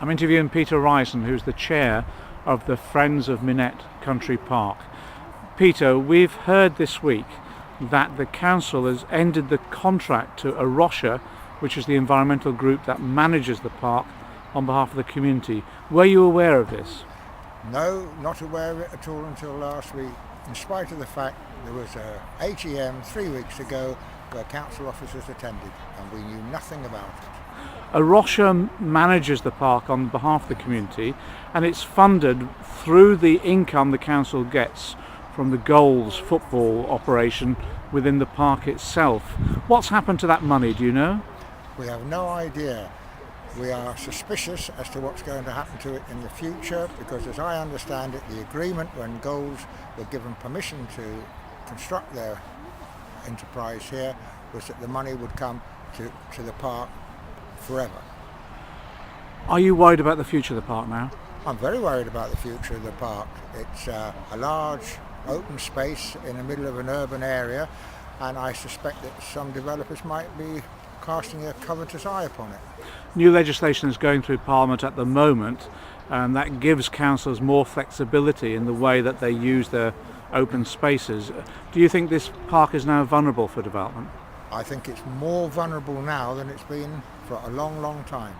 I'm interviewing Peter Ryson, who's the chair of the Friends of Minet Country Park. Peter, we've heard this week that the council has ended the contract to Arosha, which is the environmental group that manages the park on behalf of the community. Were you aware of this? No, not aware of it at all until last week, in spite of the fact there was a AGM 3 weeks ago where council officers attended and we knew nothing about it. Arosha manages the park on behalf of the community, and it's funded through the income the council gets from the goals football operation within the park itself. What's happened to that money, do you know? We have no idea. We are suspicious as to what's going to happen to it in the future because, as I understand it, the agreement when goals were given permission to construct their enterprise here was that the money would come to the park forever. Are you worried about the future of the park now? I'm very worried about the future of the park. It's a large open space in the middle of an urban area, and I suspect that some developers might be casting a covetous eye upon it. New legislation is going through Parliament at the moment, and that gives councils more flexibility in the way that they use their open spaces. Do you think this park is now vulnerable for development? I think it's more vulnerable now than it's been for a long, long time.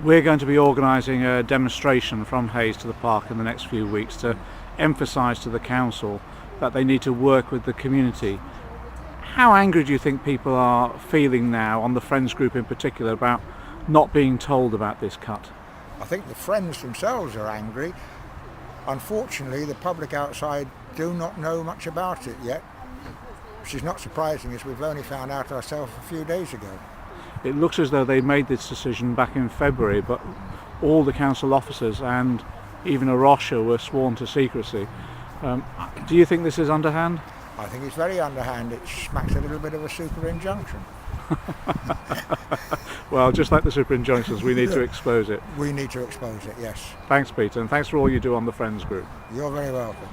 We're going to be organising a demonstration from Hayes to the park in the next few weeks to emphasise to the council that they need to work with the community. How angry do you think people are feeling now, on the Friends group in particular, about not being told about this cut? I think the Friends themselves are angry. Unfortunately, the public outside do not know much about it yet, which is not surprising as we've only found out ourselves a few days ago. It looks as though they made this decision back in February, but all the council officers and even Arosha were sworn to secrecy. Do you think this is underhand? I think it's very underhand. It smacks a little bit of a super injunction. Well, just like the super injunctions, we need to expose it. We need to expose it, yes. Thanks, Peter, and thanks for all you do on the Friends group. You're very welcome.